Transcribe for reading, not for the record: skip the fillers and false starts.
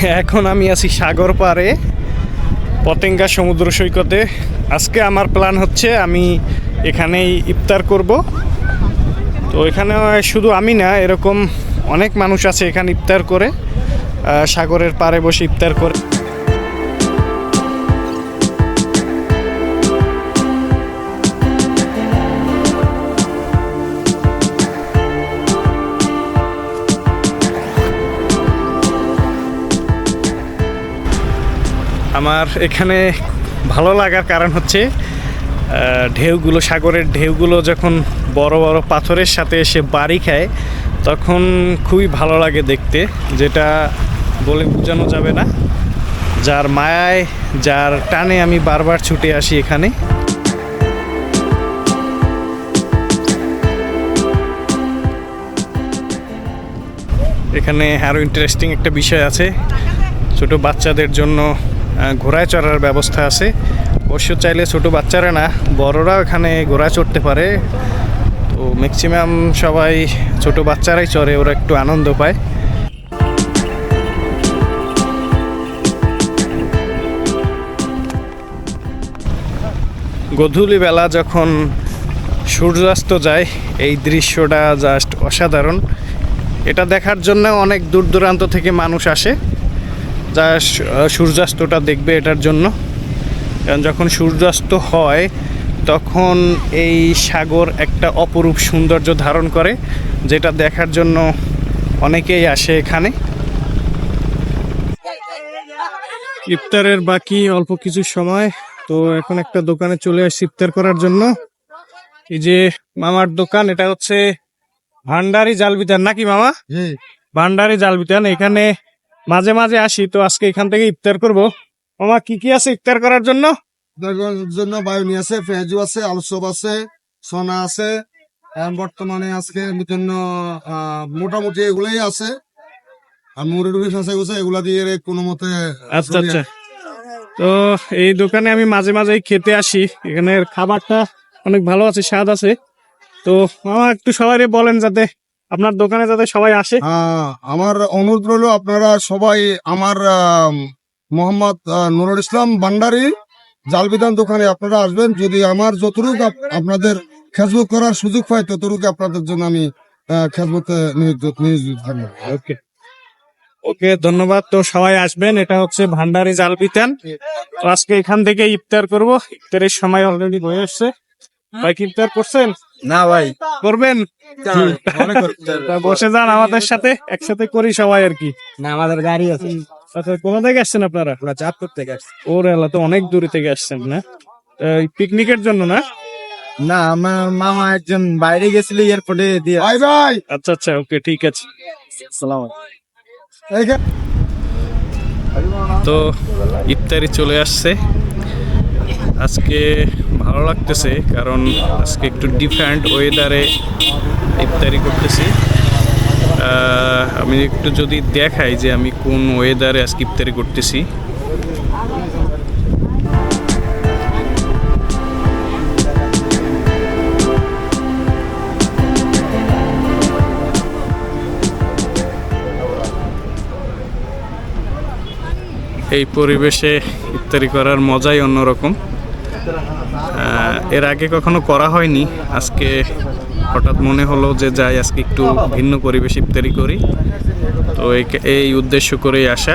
এখন আমি আছি সাগর পাড়ে পতেঙ্গা সমুদ্র সৈকতে। আজকে আমার প্ল্যান হচ্ছে আমি এখানেই ইফতার করব। তো এখানে শুধু আমি না, এরকম অনেক মানুষ আছে এখানে ইফতার করে, সাগরের পাড়ে বসে ইফতার করে। আমার এখানে ভালো লাগার কারণ হচ্ছে ঢেউগুলো, সাগরের ঢেউগুলো যখন বড় বড় পাথরের সাথে এসে বাড়ি খায় তখন খুবই ভালো লাগে দেখতে, যেটা বলে বোঝানো যাবে না। যার মায়ায়, যার টানে আমি বারবার ছুটে আসি এখানে। এখানে আরও ইন্টারেস্টিং একটা বিষয় আছে, ছোট বাচ্চাদের জন্য ঘোড়ায় চড়ার ব্যবস্থা আছে। অবশ্য চাইলে ছোট বাচ্চারা না, বড়রাও এখানে ঘোড়ায় চড়তে পারে। তো ম্যাক্সিমাম সবাই ছোট বাচ্চারাই চড়ে, ওরা একটু আনন্দ পায়। গধূলি বেলা যখন সূর্যাস্ত যায়, এই দৃশ্যটা জাস্ট অসাধারণ। এটা দেখার জন্য অনেক দূর দূরান্ত থেকে মানুষ আসে, যা সূর্যাস্তটা দেখবে এটার জন্য। কারণ যখন সূর্যাস্ত হয় তখন এই সাগর একটা অপরূপ সৌন্দর্য ধারণ করে, যেটা দেখার জন্য অনেকেই আসে এখানে। ইফতারের বাকি অল্প কিছু সময়, তো এখন একটা দোকানে চলে আসছি ইফতার করার জন্য। এই যে মামার দোকান, এটা হচ্ছে ভান্ডারি জাল বিতান নাকি মামা? ভান্ডারি জাল বিতান। এখানে মাঝে মাঝে আসি, তো আজকে এখান থেকে ইফতার করব। মামা কি কি আছে ইফতার করার জন্য? জন্য বায়ুনি আছে, পেঁয়াজু আছে, আলুসব আছে, সোনা আছে। বর্তমানে আজকে জন্য মোটামুটি এগুলাই আছে। আর মুড়ির বিষ আছে, এগুলা দিয়ে কোনো মতে। আচ্ছা আচ্ছা। তো এই দোকানে আমি মাঝে মাঝে খেতে আসি, এখানের খাবারটা অনেক ভালো আছে, স্বাদ আছে। তো মামা একটু সবাই বলেন যাতে আপনার দোকানে যাতে সবাই আসে। আমার অনুরোধ রইল, আপনারা সবাই আমার মোহাম্মদ নুরুল ইসলাম ভান্ডারি জালবিদান দোকানে আপনারা আসবেন। যদি আমার যতটুকু আপনাদের ফেসবুক করার সুযোগ পাই, ততটুকু আপনাদের জন্য আমি ফেসবুকে নিয়োজিত থাকবো। ওকে ওকে, ধন্যবাদ। তো সবাই আসবেন, এটা হচ্ছে ভান্ডারি জালবিতান। তো আজকে এখান থেকে ইফতার করব। ইফতারের সময় অলরেডি হয়ে আসছে। ভাই কি ইফতার করছেন? না ভাই, করবেন? বসে যান আমাদের সাথে, একসাথে করি সবাই আর কি। না আমাদের গাড়ি আছে। আচ্ছা, কোথা থেকে আসছেন আপনারা? চাঁদপুর থেকে আসছি। ওরে আল্লাহ, তো অনেক দূরে থেকে আসছেন না? পিকনিকের জন্য না? না, আমার মামা একজন বাইরে গেছিল, এয়ারপোর্টে দিয়ে। ভাই ভাই, আচ্ছা আচ্ছা, ওকে ঠিক আছে। সালাম। তো ইফতারি চলে আসছে। আজকে ভালো লাগতেছে, কারণ আজকে একটু ডিফারেন্ট ওয়েদারে ইফতারি করতেছি। আমি একটু যদি দেখাই যে আমি কোন ওয়েদারে আজকে ইফতারি করতেছি। এই পরিবেশে ইফতারি করার মজাই অন্যরকম। এর আগে কখনো করা হয়নি, আজকে হঠাৎ মনে হলো যে যাই আজকে একটু ভিন্ন পরিবেশে ইফতারি করি। তো এই উদ্দেশ্য করেই আসা।